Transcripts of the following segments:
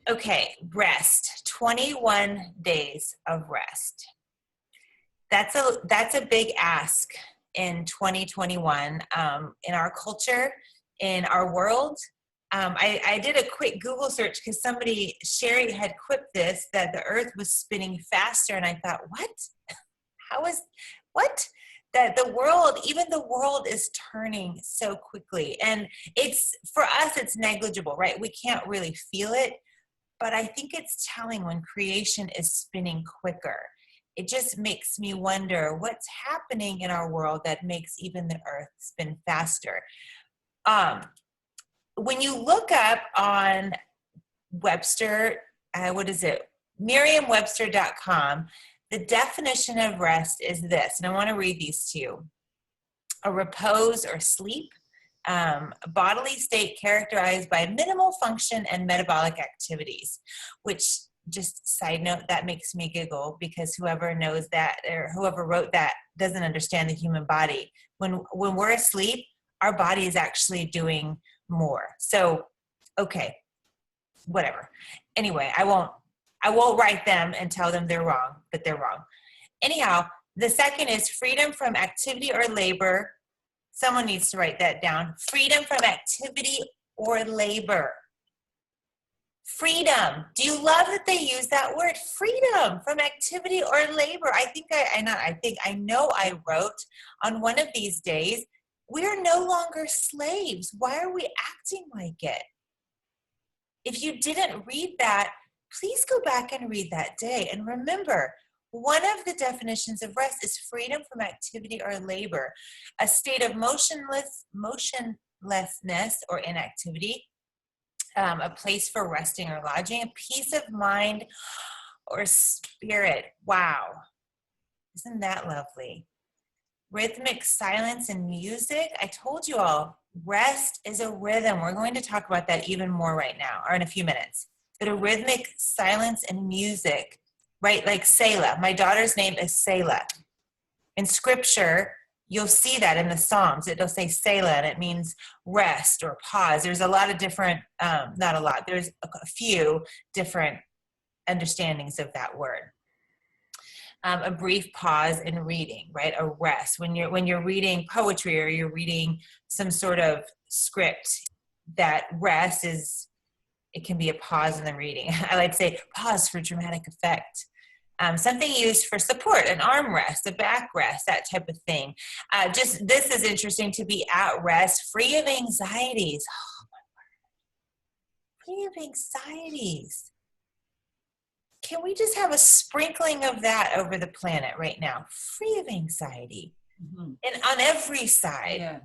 Okay, rest. 21 days of rest. That's a big ask in 2021 in our culture, in our world. I did a quick Google search because Sherry had quipped this, that the earth was spinning faster. And I thought, what? What? That even the world is turning so quickly. And for us, it's negligible, right? We can't really feel it. But I think it's telling when creation is spinning quicker. It just makes me wonder what's happening in our world that makes even the earth spin faster. When you look up on Webster, Merriam-Webster.com, the definition of rest is this, and I want to read these to you. A repose or sleep, a bodily state characterized by minimal function and metabolic activities, which, just side note, that makes me giggle because whoever knows that or whoever wrote that doesn't understand the human body. When we're asleep, our body is actually doing more. So, okay, whatever. Anyway, I won't write them and tell them they're wrong, but they're wrong. Anyhow, the second is freedom from activity or labor. Someone needs to write that down. Freedom from activity or labor. Freedom. Do you love that they use that word? Freedom from activity or labor. I know I wrote on one of these days, we are no longer slaves. Why are we acting like it? If you didn't read that, please go back and read that day. And remember, one of the definitions of rest is freedom from activity or labor, a state of motionlessness or inactivity, a place for resting or lodging, a peace of mind or spirit. Wow. Isn't that lovely? Rhythmic silence and music. I told you all, rest is a rhythm. We're going to talk about that even more right now, or in a few minutes. But a rhythmic silence and music, right? Like Selah. My daughter's name is Selah. In scripture, you'll see that in the Psalms. It'll say Selah, and it means rest or pause. There's a lot of different, not a lot, there's a few different understandings of that word. A brief pause in reading, right? A rest. When you're reading poetry or you're reading some sort of script, that rest it can be a pause in the reading. I like to say pause for dramatic effect. Something used for support, an arm rest, a back rest, that type of thing. This is interesting, to be at rest, free of anxieties. Oh my word. Free of anxieties. Can we just have a sprinkling of that over the planet right now? Free of anxiety. Mm-hmm. And on every side. Yes.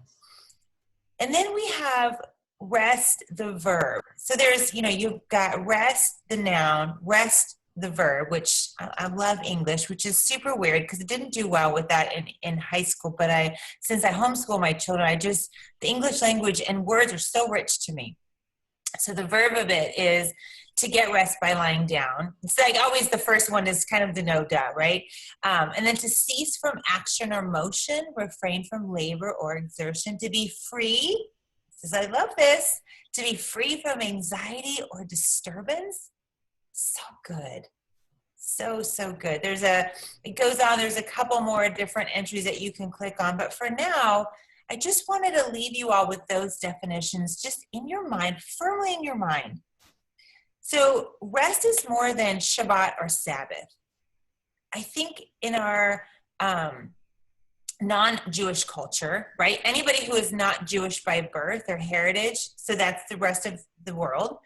And then we have rest, the verb. So there's, you've got rest, the noun, rest, the verb, which I love English, which is super weird because it didn't do well with that in high school. But since I homeschool my children, the English language and words are so rich to me. So the verb of it is to get rest by lying down. It's like always the first one is kind of the no duh, right? And then to cease from action or motion, refrain from labor or exertion, to be free. I love this. To be free from anxiety or disturbance. So good. So good. It goes on. There's a couple more different entries that you can click on. But for now, I just wanted to leave you all with those definitions just in your mind, firmly in your mind. So rest is more than Shabbat or Sabbath. I think in our non-Jewish culture, right? Anybody who is not Jewish by birth or heritage, so that's the rest of the world.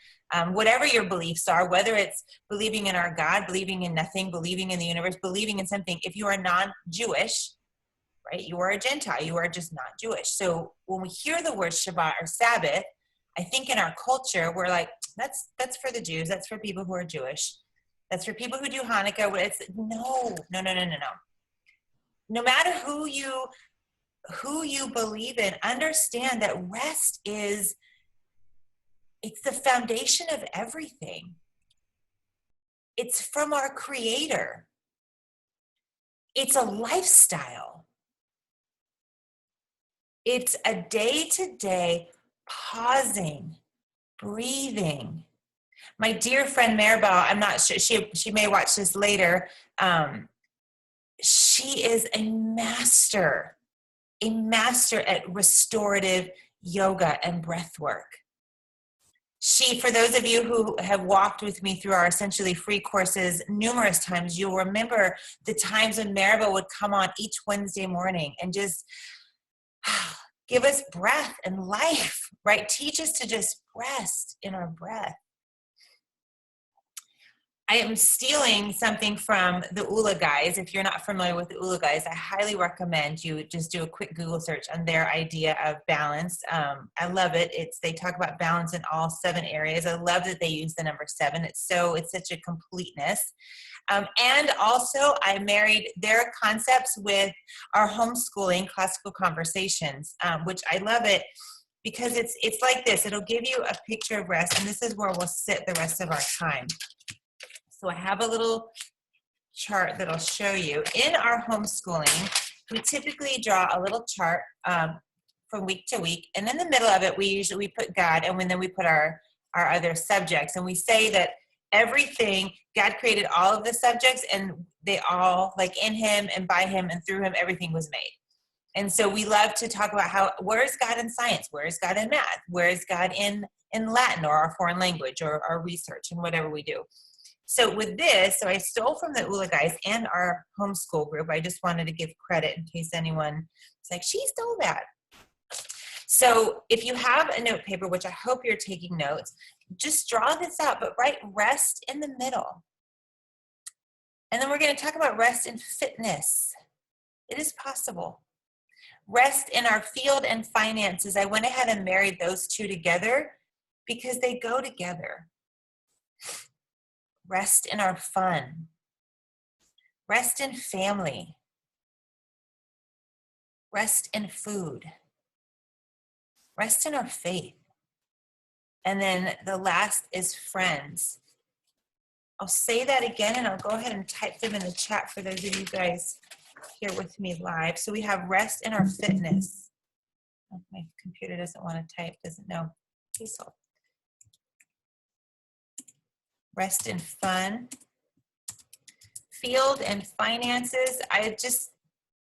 Whatever your beliefs are, whether it's believing in our God, believing in nothing, believing in the universe, believing in something, if you are non-Jewish, right, you are a Gentile, you are just not Jewish. So when we hear the word Shabbat or Sabbath, I think in our culture, we're like, that's for the Jews, that's for people who are Jewish, that's for people who do Hanukkah. No. No matter who you believe in, understand that rest it's the foundation of everything. It's from our Creator. It's a lifestyle. It's a day-to-day pausing, breathing, My dear friend Maribel, I'm not sure, she may watch this later. She is a master at restorative yoga and breath work. She, for those of you who have walked with me through our essentially free courses numerous times, you'll remember the times when Maribel would come on each Wednesday morning and just give us breath and life, right? Teach us to just rest in our breath. I am stealing something from the ULA guys. If you're not familiar with the ULA guys, I highly recommend you just do a quick Google search on their idea of balance. I love it. They talk about balance in all 7 areas. I love that they use the number 7. It's such a completeness. And also I married their concepts with our homeschooling classical conversations, which I love it because it's like this. It'll give you a picture of rest, and this is where we'll sit the rest of our time. So I have a little chart that I'll show you. In our homeschooling, we typically draw a little chart from week to week, and in the middle of it, we put God, and then we put our other subjects, and we say that everything, God created all of the subjects, and they all, like in Him and by Him and through Him, everything was made. And so we love to talk about where is God in science? Where is God in math? Where is God in Latin or our foreign language or our research and whatever we do? So with this, I stole from the ULA guys and our homeschool group. I just wanted to give credit in case anyone was like, she stole that. So if you have a note paper, which I hope you're taking notes, just draw this out, but write rest in the middle. And then we're going to talk about rest in fitness. It is possible. Rest in our field and finances. I went ahead and married those two together because they go together. Rest in our fun. Rest in family. Rest in food. Rest in our faith. And then the last is friends. I'll say that again, and I'll go ahead and type them in the chat for those of you guys here with me live. So we have rest in our fitness. Oh, my computer doesn't want to type, doesn't know. Please hold. Rest in fun, field and finances.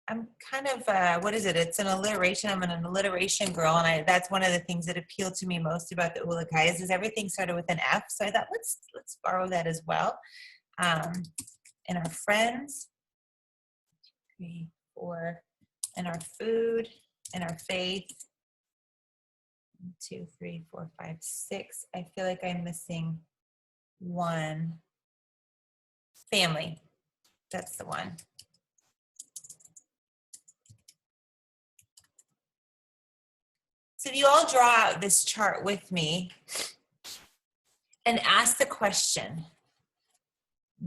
I'm kind of, what is it? It's an alliteration. I'm an alliteration girl. And that's one of the things that appealed to me most about the ULA guys is everything started with an F. So I thought, let's borrow that as well. And our friends, 3, 4, and our food and our faith, 1, 2, 3, 4, 5, 6. I feel like I'm missing 1. Family. That's the one. So if you all draw out this chart with me and ask the question,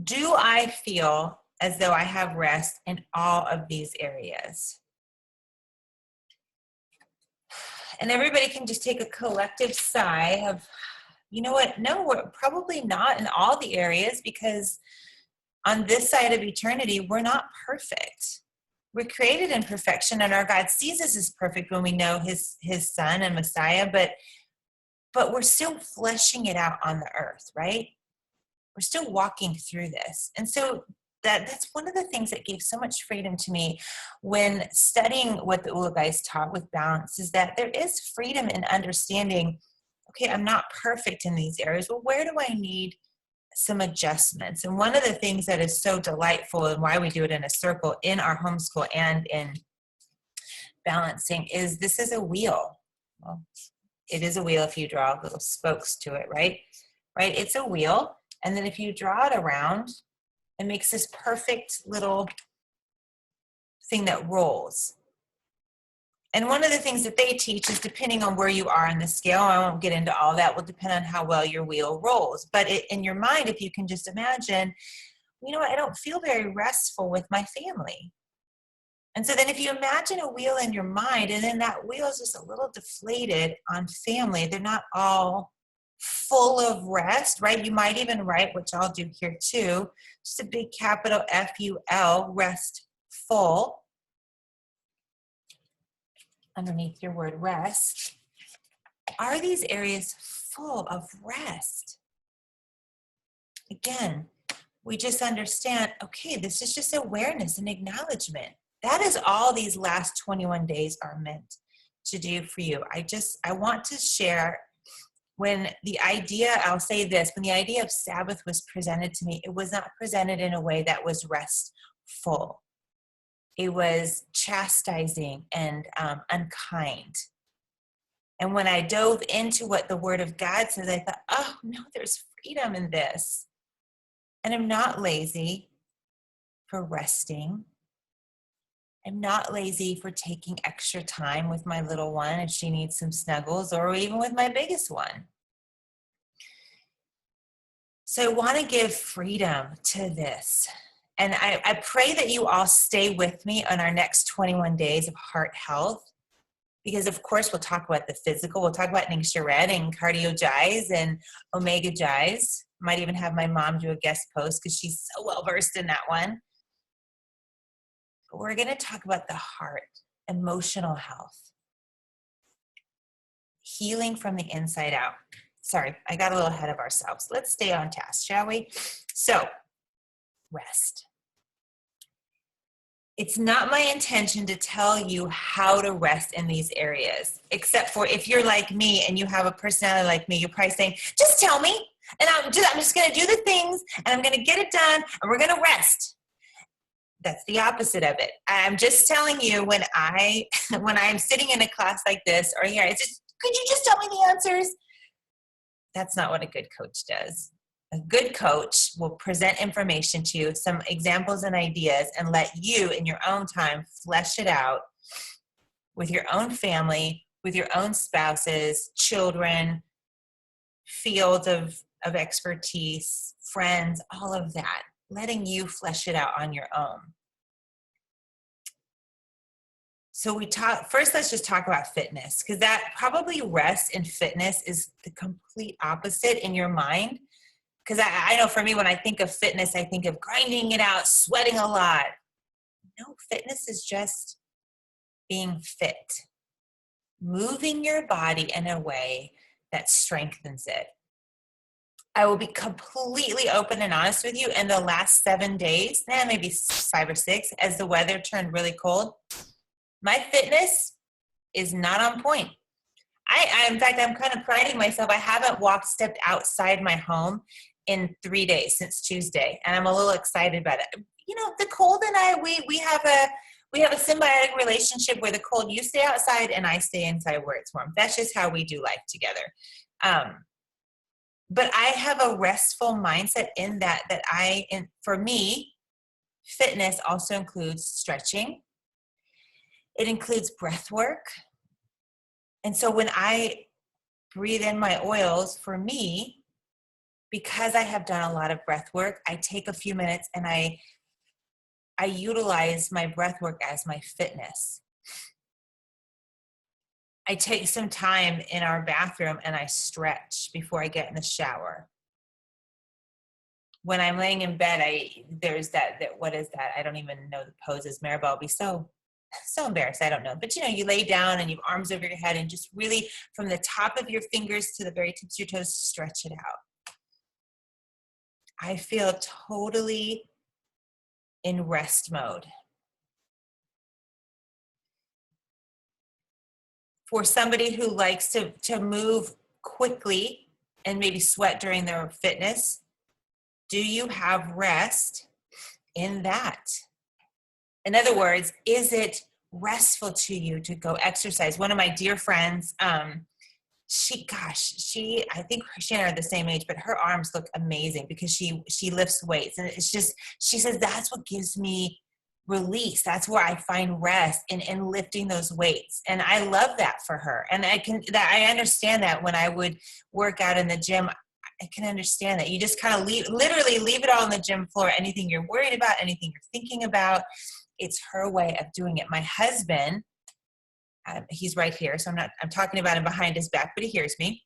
do I feel as though I have rest in all of these areas? And everybody can just take a collective sigh of, you know what? No, we're probably not in all the areas because on this side of eternity, we're not perfect. We're created in perfection, and our God sees us as perfect when we know His Son and Messiah, but we're still fleshing it out on the earth, right? We're still walking through this. And so that's one of the things that gave so much freedom to me when studying what the ULA guys taught with balance is that there is freedom in understanding, okay, I'm not perfect in these areas. Well, where do I need some adjustments? And one of the things that is so delightful and why we do it in a circle in our homeschool and in balancing is this is a wheel. Well, it is a wheel if you draw little spokes to it, right? Right? It's a wheel. And then if you draw it around, it makes this perfect little thing that rolls. And one of the things that they teach is depending on where you are on the scale, I won't get into all that, will depend on how well your wheel rolls. But in your mind, if you can just imagine, you know what, I don't feel very restful with my family. And so then if you imagine a wheel in your mind, and then that wheel is just a little deflated on family, they're not all full of rest, right? You might even write, which I'll do here too, just a big capital F-U-L, restful, underneath your word rest. Are these areas full of rest? again, we just understand, okay, this is just awareness and acknowledgement. That is all these last 21 days are meant to do for you. I want to share when the idea, I'll say this, when the idea of Sabbath was presented to me, it was not presented in a way that was restful. It was chastising and unkind. And when I dove into what the Word of God says, I thought, oh no, there's freedom in this. And I'm not lazy for resting. I'm not lazy for taking extra time with my little one if she needs some snuggles, or even with my biggest one. So I want to give freedom to this. And I pray that you all stay with me on our next 21 days of heart health. Because of course we'll talk about the physical. We'll talk about Ningxia and cardio jize and omega jize. Might even have my mom do a guest post because she's so well versed in that one. But we're going to talk about the heart, emotional health, healing from the inside out. Sorry, I got a little ahead of ourselves. Let's stay on task, shall we? So, rest. It's not my intention to tell you how to rest in these areas, except for if you're like me and you have a personality like me, you're probably saying, just tell me, and I'm just going to do the things, and I'm going to get it done, and we're going to rest. That's the opposite of it. I'm just telling you when I'm sitting in a class like this or here, it's just, could you just tell me the answers? That's not what a good coach does. A good coach will present information to you, some examples and ideas, and let you in your own time flesh it out with your own family, with your own spouses, children, fields of expertise, friends, all of that, letting you flesh it out on your own. So first, let's just talk about fitness, because that probably rest and fitness is the complete opposite in your mind. Because I know for me, when I think of fitness, I think of grinding it out, sweating a lot. No, fitness is just being fit, moving your body in a way that strengthens it. I will be completely open and honest with you. In the last 7 days, maybe 5 or 6, as the weather turned really cold, my fitness is not on point. In fact, I'm kind of priding myself. I haven't stepped outside my home in 3 days since Tuesday, and I'm a little excited about it. You know, the cold and I, we have a symbiotic relationship where the cold, you stay outside and I stay inside where it's warm. That's just how we do life together. But I have a restful mindset in that for me, fitness also includes stretching. It includes breath work. And so when I breathe in my oils, for me, because I have done a lot of breath work, I take a few minutes and I utilize my breath work as my fitness. I take some time in our bathroom and I stretch before I get in the shower. When I'm laying in bed, there's that what is that? I don't even know the poses. Maribel will be so embarrassed. I don't know. But you lay down and you have arms over your head and just really from the top of your fingers to the very tips of your toes, stretch it out. I feel totally in rest mode. For somebody who likes to move quickly and maybe sweat during their fitness, do you have rest in that? In other words, is it restful to you to go exercise? One of my dear friends, I think she and I are the same age, but her arms look amazing because she lifts weights. And it's just, she says, that's what gives me release. That's where I find rest in lifting those weights. And I love that for her. And I understand that when I would work out in the gym, I can understand that. You just kind of literally leave it all on the gym floor. Anything you're worried about, anything you're thinking about, it's her way of doing it. My husband, he's right here, so I'm talking about him behind his back, but he hears me.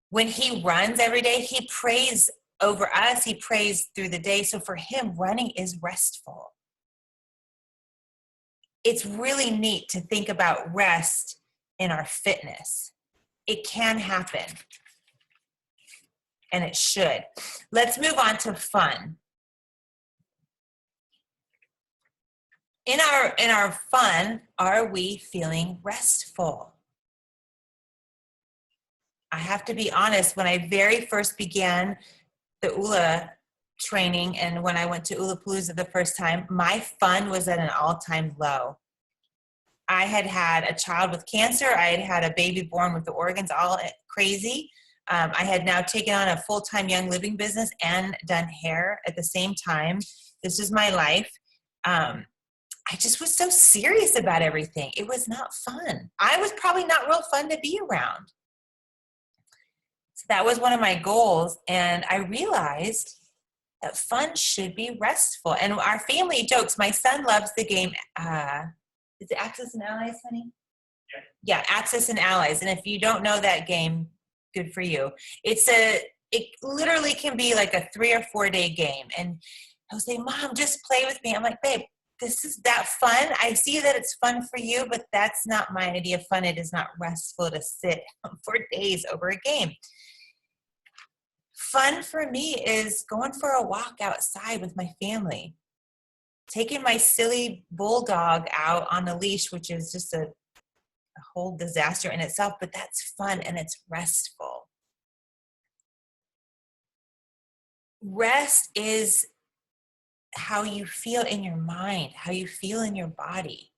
When he runs every day, he prays over us. He prays through the day. So for him, running is restful. It's really neat to think about rest in our fitness. It can happen. and it should. Let's move on to fun. In our fun, are we feeling restful? I have to be honest, when I very first began the ULA training and when I went to Ulapalooza the first time, my fun was at an all-time low. I had had a child with cancer. I had had a baby born with the organs all crazy. I had now taken on a full-time young living business and done hair at the same time. This is my life. I just was so serious about everything. It was not fun. I was probably not real fun to be around. So that was one of my goals. And I realized that fun should be restful. And our family jokes, my son loves the game, is it Axis and Allies, honey? Yeah, Axis and Allies. And if you don't know that game, good for you. It literally can be like a 3 or 4 day game. And he'll say, Mom, just play with me. I'm like, babe, this is that fun. I see that it's fun for you, but that's not my idea of fun. It is not restful to sit for days over a game. Fun for me is going for a walk outside with my family, taking my silly bulldog out on a leash, which is just a whole disaster in itself, but that's fun and it's restful. Rest is how you feel in your mind, how you feel in your body.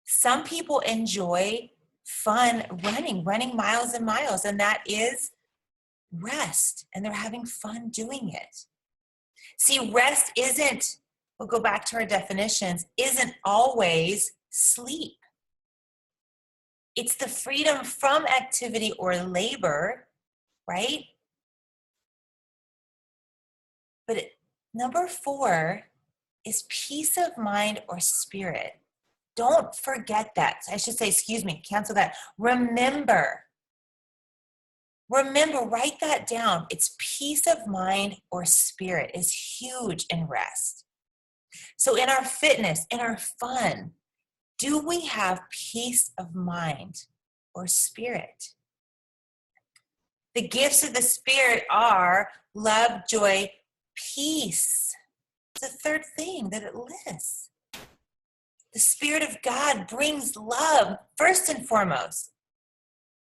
Some people enjoy fun running miles and miles, and that is rest, and they're having fun doing it. See, rest isn't, we'll go back to our definitions, isn't always sleep. It's the freedom from activity or labor, right? But number 4 is peace of mind or spirit. Don't forget that. I should say, excuse me, cancel that. Remember, write that down. It's peace of mind or spirit is huge in rest. So in our fitness, in our fun, do we have peace of mind or spirit? The gifts of the Spirit are love, joy, peace. It's the third thing that it lists. The Spirit of God brings love, first and foremost.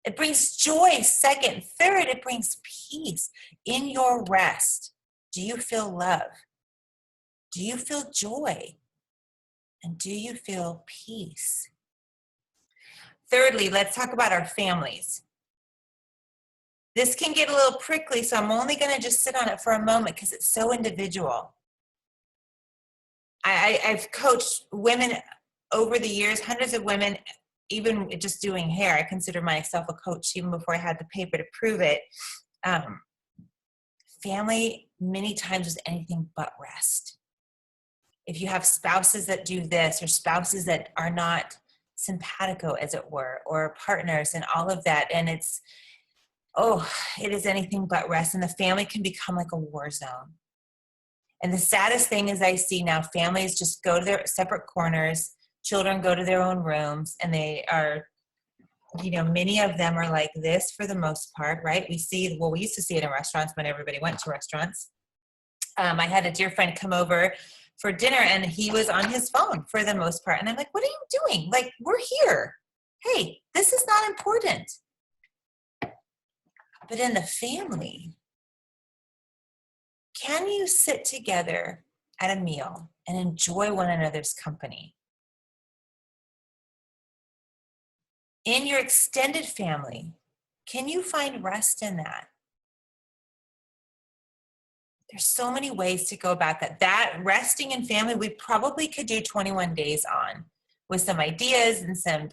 It brings joy, second. Third, it brings peace. In your rest, do you feel love? Do you feel joy? And do you feel peace? Thirdly, let's talk about our families. This can get a little prickly, so I'm only going to just sit on it for a moment because it's so individual. I've coached women over the years, hundreds of women, even just doing hair. I consider myself a coach even before I had the paper to prove it. Family many times is anything but rest. If you have spouses that do this or spouses that are not simpatico, as it were, or partners and all of that, and it is anything but rest. And the family can become like a war zone. And the saddest thing is I see now families just go to their separate corners, children go to their own rooms, and they are, many of them are like this for the most part, right? We used to see it in restaurants when everybody went to restaurants. I had a dear friend come over for dinner and he was on his phone for the most part. And I'm like, what are you doing? Like, we're here. Hey, this is not important. But in the family, can you sit together at a meal and enjoy one another's company? In your extended family, can you find rest in that? There's so many ways to go about that. That resting in family, we probably could do 21 days on with some ideas and some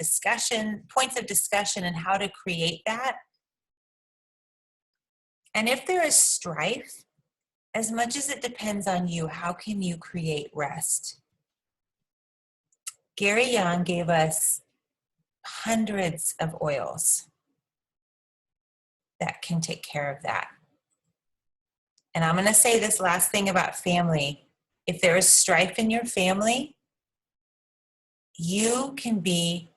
points of discussion and how to create that. And if there is strife, as much as it depends on you, how can you create rest? Gary Young gave us hundreds of oils that can take care of that. And I'm going to say this last thing about family. If there is strife in your family, you can be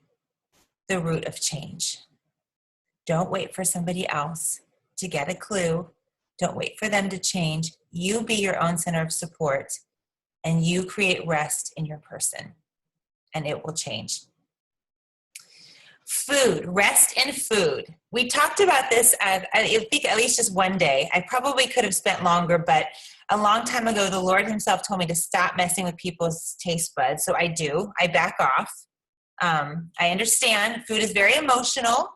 the root of change. Don't wait for somebody else to get a clue. Don't wait for them to change. You be your own center of support, and you create rest in your person, and it will change. Food, rest in food. We talked about this, I think at least just one day. I probably could have spent longer, but a long time ago, the Lord himself told me to stop messing with people's taste buds. So I do. I back off. I understand food is very emotional.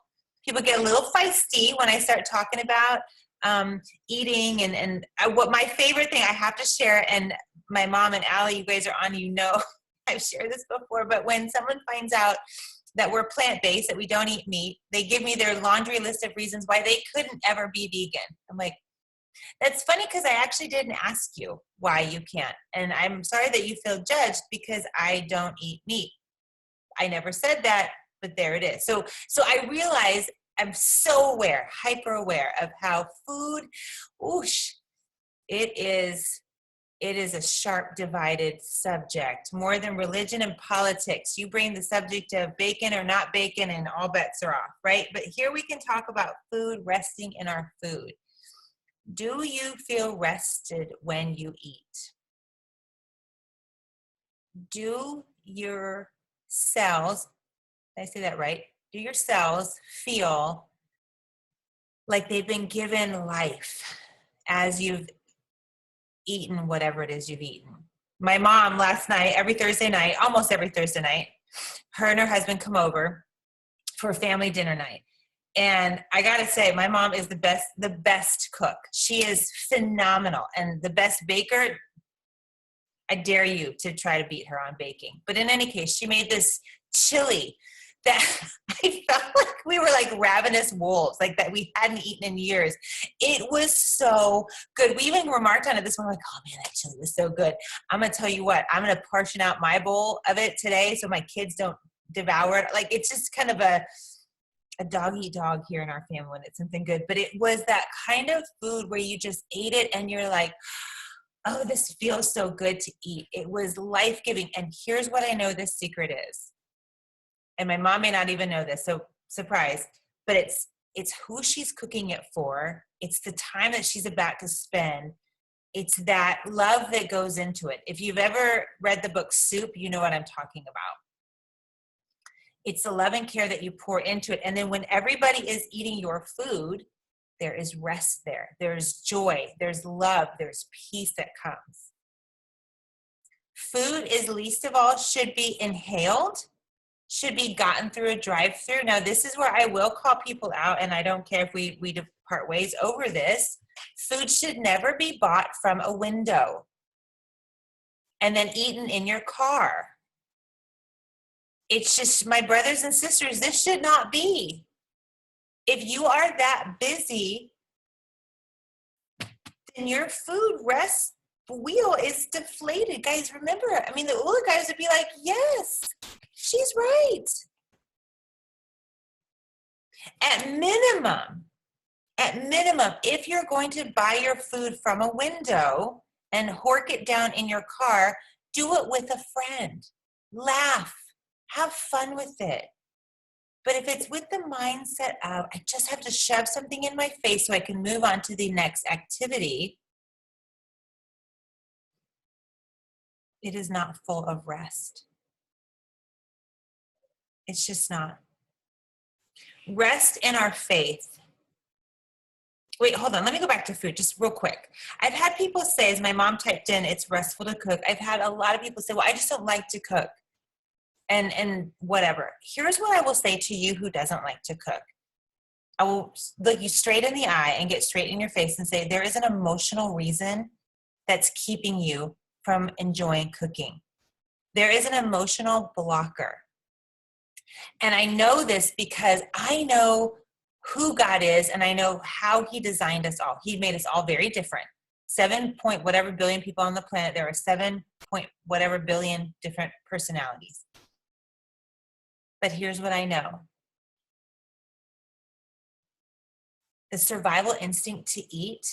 People get a little feisty when I start talking about eating. And what my favorite thing I have to share, and my mom and Allie, you guys are on, you know, I've shared this before, but when someone finds out that we're plant-based, that we don't eat meat, they give me their laundry list of reasons why they couldn't ever be vegan. I'm like, that's funny because I actually didn't ask you why you can't. And I'm sorry that you feel judged because I don't eat meat. I never said that, but there it is. So I realize I'm so aware, hyper aware of how food, whoosh, it is a sharp divided subject, more than religion and politics. You bring the subject of bacon or not bacon and all bets are off, right? But here we can talk about food, resting in our food. Do you feel rested when you eat? Do your cells, did I say that right? Do your cells feel like they've been given life as you've eaten whatever it is you've eaten? My mom last night, every Thursday night, almost every Thursday night, her and her husband come over for a family dinner night. And I gotta say, my mom is the best cook. She is phenomenal. And the best baker, I dare you to try to beat her on baking. But in any case, she made this chili that I felt like we were like ravenous wolves, like that we hadn't eaten in years. It was so good. We even remarked on it this morning, like, oh man, that chili was so good. I'm gonna tell you what, I'm gonna portion out my bowl of it today so my kids don't devour it. Like, it's just kind of a dog eat dog here in our family when it's something good. But it was that kind of food where you just ate it and you're like, oh, this feels so good to eat. It was life-giving. And here's what I know this secret is. And my mom may not even know this, so surprise. But it's who she's cooking it for. It's the time that she's about to spend. It's that love that goes into it. If you've ever read the book Soup, you know what I'm talking about. It's the love and care that you pour into it. And then when everybody is eating your food, there is rest there. There's joy. There's love. There's peace that comes. Food is least of all should be inhaled, should be gotten through a drive-through. Now, this is where I will call people out, and I don't care if we depart ways over this. Food should never be bought from a window and then eaten in your car. It's just, my brothers and sisters, this should not be. If you are that busy, then your food rest wheel is deflated. Guys, remember, I mean, the Ula guys would be like, yes, she's right. At minimum, if you're going to buy your food from a window and hork it down in your car, do it with a friend. Laugh. Have fun with it. But if it's with the mindset of, I just have to shove something in my face so I can move on to the next activity, it is not full of rest. It's just not. Rest in our faith. Wait, hold on. Let me go back to food just real quick. I've had people say, as my mom typed in, it's restful to cook. I've had a lot of people say, well, I just don't like to cook. And whatever. Here's what I will say to you who doesn't like to cook. I will look you straight in the eye and get straight in your face and say, there is an emotional reason that's keeping you from enjoying cooking. There is an emotional blocker. And I know this because I know who God is and I know how he designed us all. He made us all very different. 7 point whatever billion people on the planet. There are 7 point whatever billion different personalities. But here's what I know. The survival instinct to eat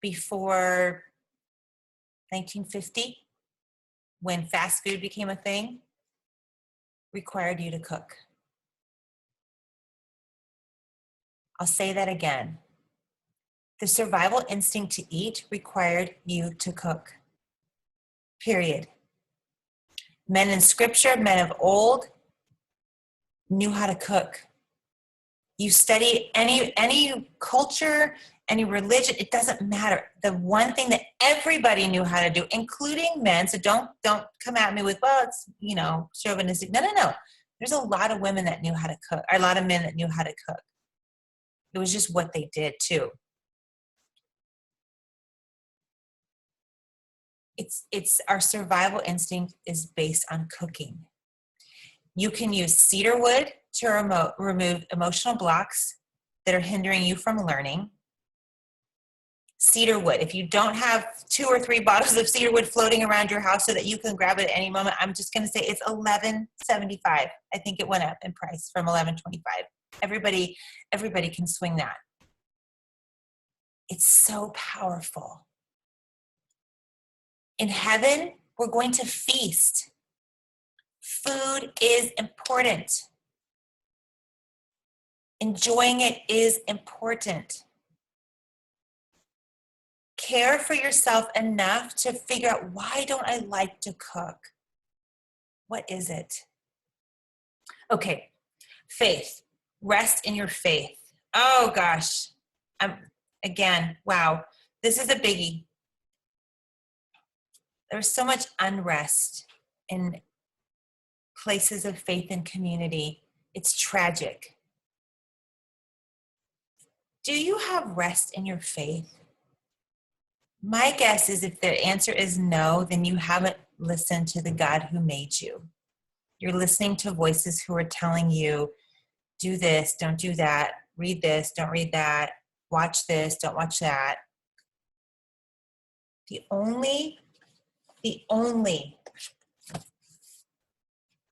before 1950, when fast food became a thing, required you to cook. I'll say that again. The survival instinct to eat required you to cook. Period. Men in scripture, men of old, knew how to cook. You study any culture, any religion, it doesn't matter. The one thing that everybody knew how to do, including men, so don't come at me with, well, it's, chauvinistic. No. There's a lot of women that knew how to cook, or a lot of men that knew how to cook. It was just what they did too. It's our survival instinct is based on cooking. You can use cedar wood to remove emotional blocks that are hindering you from learning. Cedar wood. If you don't have 2 or 3 bottles of cedar wood floating around your house so that you can grab it at any moment, I'm just going to say it's $11.75. I think it went up in price from $11.25. Everybody can swing that. It's so powerful. In heaven, we're going to feast. Food is important. Enjoying it is important. Care for yourself enough to figure out, why don't I like to cook? What is it? Okay, faith. Rest in your faith. Oh gosh. Again, wow. This is a biggie. There's so much unrest in places of faith and community. It's tragic. Do you have rest in your faith? My guess is if the answer is no, then you haven't listened to the God who made you. You're listening to voices who are telling you, do this, don't do that, read this, don't read that, watch this, don't watch that. The only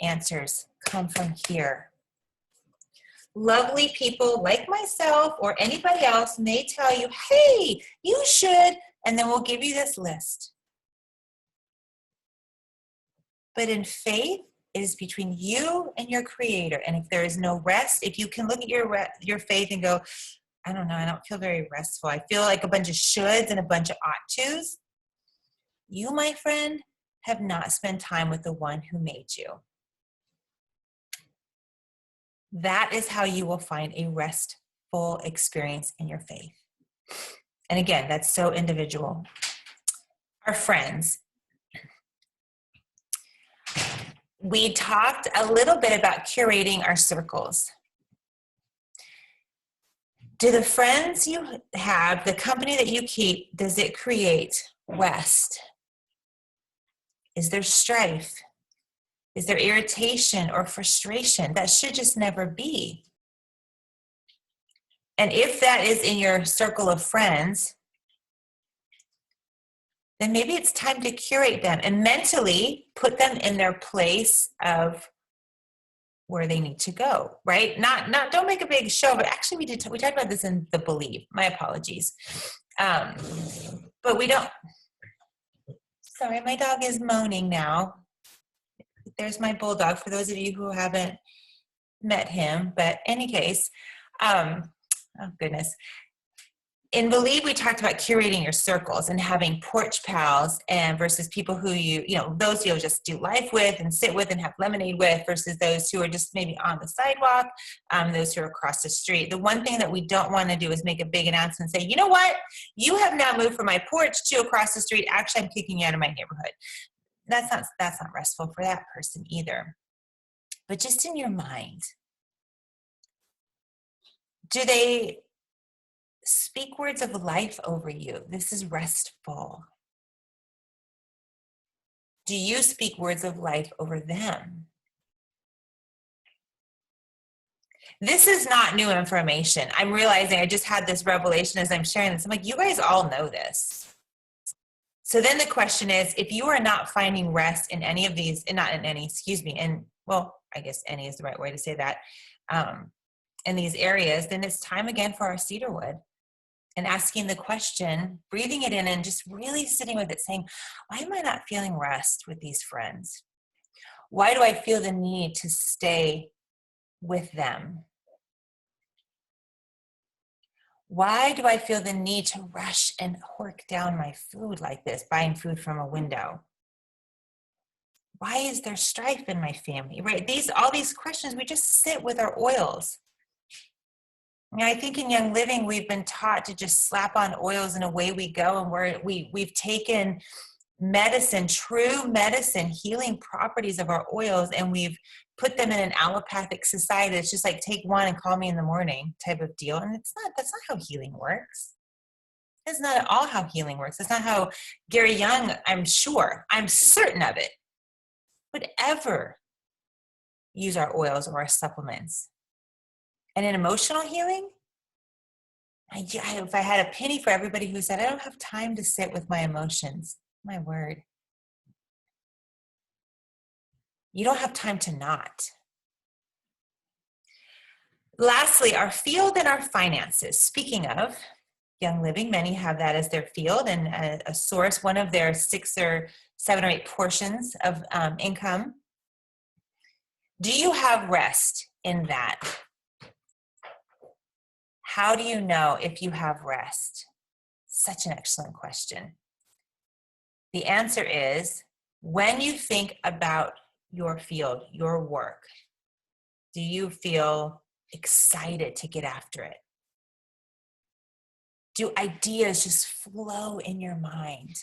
answers come from here. Lovely people like myself or anybody else may tell you, hey, you should, and then we'll give you this list. But in faith, it is between you and your creator. And if there is no rest, if you can look at your faith and go, I don't know, I don't feel very restful. I feel like a bunch of shoulds and a bunch of ought tos. You, my friend, have not spent time with the one who made you. That is how you will find a restful experience in your faith. And again, that's so individual. Our friends. We talked a little bit about curating our circles. Do the friends you have, the company that you keep, does it create rest? Is there strife? Is there irritation or frustration? That should just never be. And if that is in your circle of friends, then maybe it's time to curate them and mentally put them in their place of where they need to go, right? Not don't make a big show, but actually we talked about this in the Believe. My apologies. But we don't. Sorry, my dog is moaning now. There's my bulldog for those of you who haven't met him, but any case, oh goodness. In Believe, we talked about curating your circles and having porch pals and versus people who those you'll just do life with and sit with and have lemonade with versus those who are just maybe on the sidewalk, those who are across the street. The one thing that we don't want to do is make a big announcement and say, you know what? You have now moved from my porch to across the street. Actually, I'm kicking you out of my neighborhood. That's not restful for that person either. But just in your mind, do they speak words of life over you? This is restful. Do you speak words of life over them? This is not new information. I'm realizing I just had this revelation as I'm sharing this. I'm like, you guys all know this. So then the question is, if you are not finding rest in any of these, and not in any, and well, I guess any is the right way to say that, in these areas, then it's time again for our cedarwood. And asking the question, breathing it in and just really sitting with it saying, why am I not feeling rest with these friends? Why do I feel the need to stay with them? Why do I feel the need to rush and hork down my food like this, buying food from a window? Why is there strife in my family, right? All these questions, we just sit with our oils. I think in Young Living, we've been taught to just slap on oils and away we go. And we've taken medicine, true medicine, healing properties of our oils, and we've put them in an allopathic society. It's just like, take one and call me in the morning type of deal. And that's not how healing works. That's not at all how healing works. That's not how Gary Young, I'm certain of it, would ever use our oils or our supplements. And in emotional healing, if I had a penny for everybody who said, I don't have time to sit with my emotions, my word. You don't have time to not. Lastly, our field and our finances. Speaking of Young Living, many have that as their field and a source, one of their 6 or 7 or 8 portions of income. Do you have rest in that? How do you know if you have rest? Such an excellent question. The answer is, when you think about your field, your work, do you feel excited to get after it? Do ideas just flow in your mind?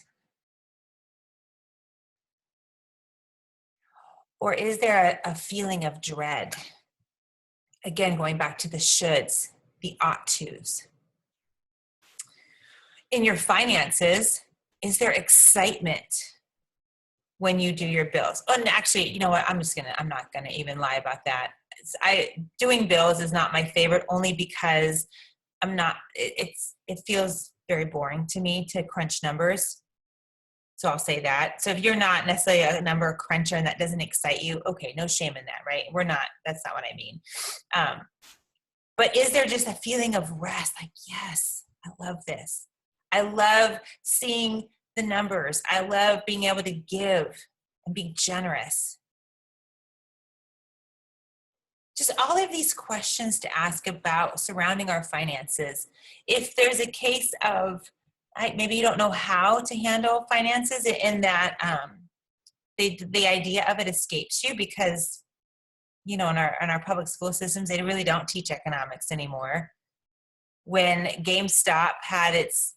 Or is there a feeling of dread? Again, going back to the shoulds, the ought tos. In your finances, is there excitement when you do your bills? Oh, and actually, you know what? I'm not gonna even lie about that. Doing bills is not my favorite, only because it feels very boring to me to crunch numbers. So I'll say that. So if you're not necessarily a number cruncher and that doesn't excite you, okay, no shame in that, right? That's not what I mean. But is there just a feeling of rest? Like, yes, I love this. I love seeing the numbers. I love being able to give and be generous. Just all of these questions to ask about surrounding our finances. If there's a case of maybe you don't know how to handle finances, in that the idea of it escapes you because, in our public school systems, they really don't teach economics anymore. When GameStop had its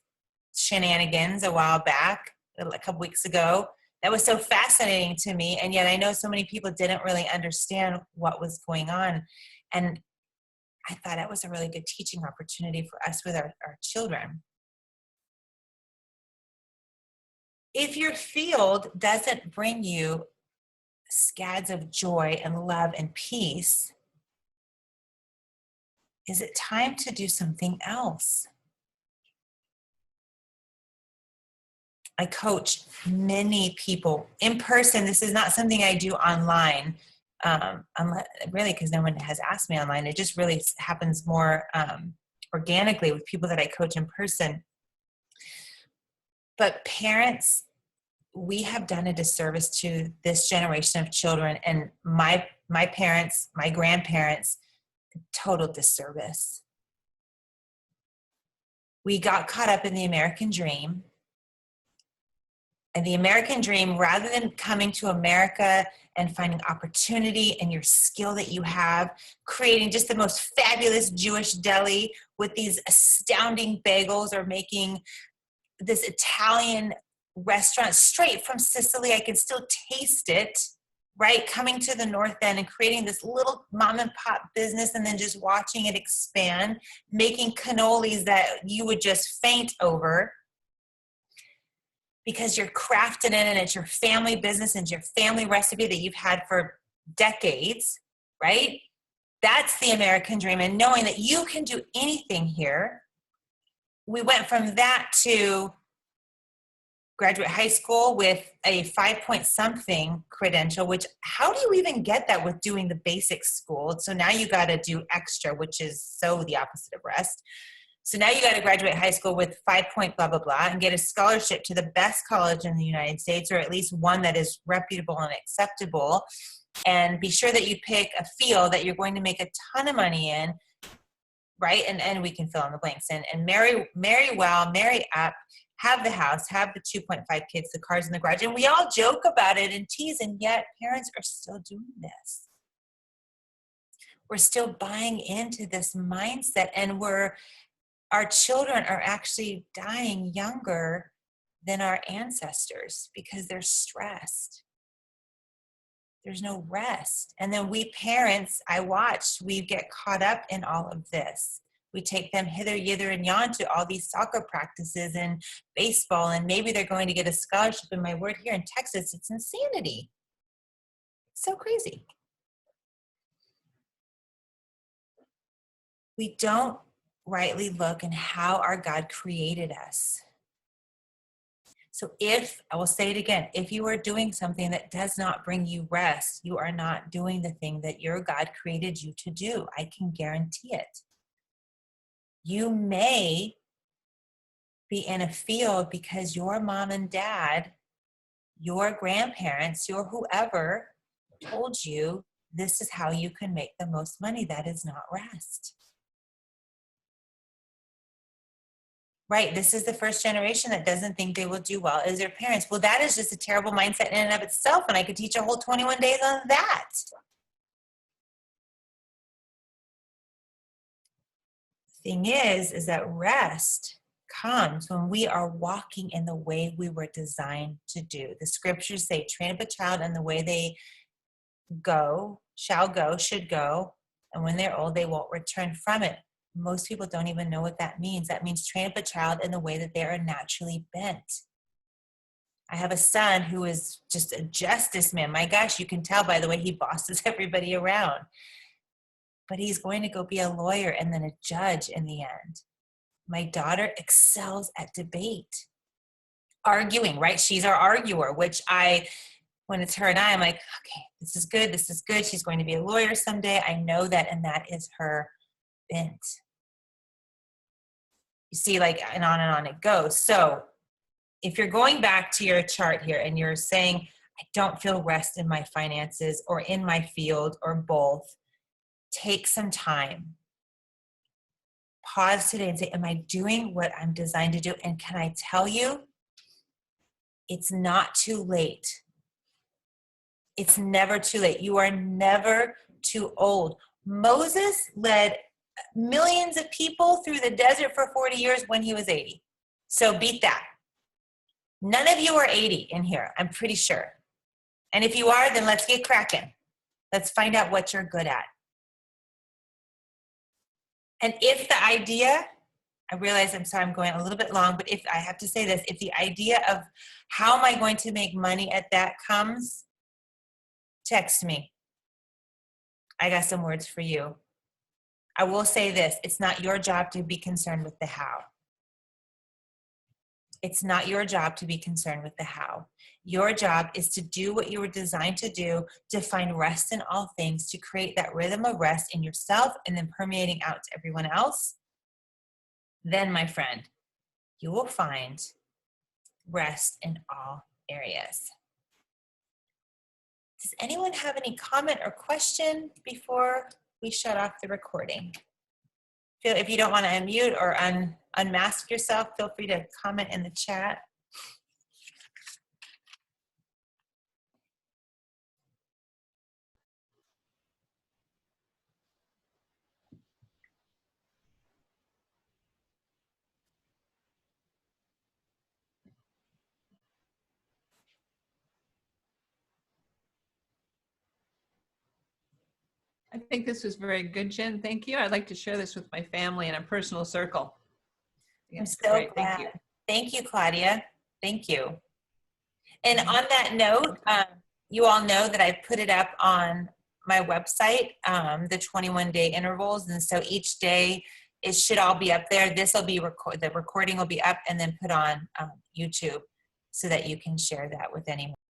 shenanigans a while back, a couple weeks ago, that was so fascinating to me. And yet I know so many people didn't really understand what was going on. And I thought that was a really good teaching opportunity for us with our children. If your field doesn't bring you scads of joy and love and peace, is it time to do something else? I coach many people in person. This is not something I do online, really, because no one has asked me online. It just really happens more organically with people that I coach in person. But parents, we have done a disservice to this generation of children, and my parents, my grandparents, total disservice. We got caught up in the American dream. And the American dream, rather than coming to America and finding opportunity and your skill that you have, creating just the most fabulous Jewish deli with these astounding bagels, or making this Italian restaurant straight from Sicily, I can still taste it, right? Coming to the North End and creating this little mom and pop business, and then just watching it expand, making cannolis that you would just faint over, because you're crafting it and it's your family business and it's your family recipe that you've had for decades, right? That's the American dream. And knowing that you can do anything here, we went from that to graduate high school with a 5-point-something credential, which, how do you even get that with doing the basic school? So now you got to do extra, which is so the opposite of rest. So now you got to graduate high school with 5-point blah, blah, blah, and get a scholarship to the best college in the United States, or at least one that is reputable and acceptable. And be sure that you pick a field that you're going to make a ton of money in. right? And we can fill in the blanks. And marry well, marry up, have the house, have the 2.5 kids, the cars in the garage. And we all joke about it and tease, and yet parents are still doing this. We're still buying into this mindset, and our children are actually dying younger than our ancestors because they're stressed. There's no rest. And then we parents, I watched, we get caught up in all of this. We take them hither, yither, and yon to all these soccer practices and baseball, and maybe they're going to get a scholarship. In my word, here in Texas, it's insanity. It's so crazy. We don't rightly look at how our God created us. So I will say it again, if you are doing something that does not bring you rest, you are not doing the thing that your God created you to do. I can guarantee it. You may be in a field because your mom and dad, your grandparents, your whoever told you this is how you can make the most money. That is not rest. Right, this is the first generation that doesn't think they will do well as their parents. Well, that is just a terrible mindset in and of itself, and I could teach a whole 21 days on that. The thing is that rest comes when we are walking in the way we were designed to do. The scriptures say, train up a child in the way they go, shall go, should go, and when they're old, they won't return from it. Most people don't even know what that means. That means train up a child in the way that they are naturally bent. I have a son who is just a justice man. My gosh, you can tell by the way he bosses everybody around. But he's going to go be a lawyer and then a judge in the end. My daughter excels at debate. Arguing, right? She's our arguer, which when it's her and I'm like, okay, this is good, this is good. She's going to be a lawyer someday. I know that, and that is her bent. You see, and on it goes. So if you're going back to your chart here and you're saying, I don't feel rest in my finances or in my field or both, take some time. Pause today and say, am I doing what I'm designed to do? And can I tell you, it's not too late. It's never too late. You are never too old. Moses led millions of people through the desert for 40 years when he was 80. So beat that. None of you are 80 in here, I'm pretty sure. And if you are, then let's get cracking. Let's find out what you're good at. And if the idea, I realize I'm going a little bit long, but if I have to say this, if the idea of how am I going to make money at that comes, text me. I got some words for you. I will say this, it's not your job to be concerned with the how. It's not your job to be concerned with the how. Your job is to do what you were designed to do, to find rest in all things, to create that rhythm of rest in yourself and then permeating out to everyone else. Then, my friend, you will find rest in all areas. Does anyone have any comment or question before we shut off the recording? If you don't want to unmute or unmask yourself, feel free to comment in the chat. I think this was very good, Jen. Thank you. I'd like to share this with my family in a personal circle. I'm so glad. Thank you. Thank you, Claudia. Thank you. And on that note, you all know that I put it up on my website, the 21-day intervals. And so each day it should all be up there. This will be the recording will be up and then put on YouTube so that you can share that with anyone.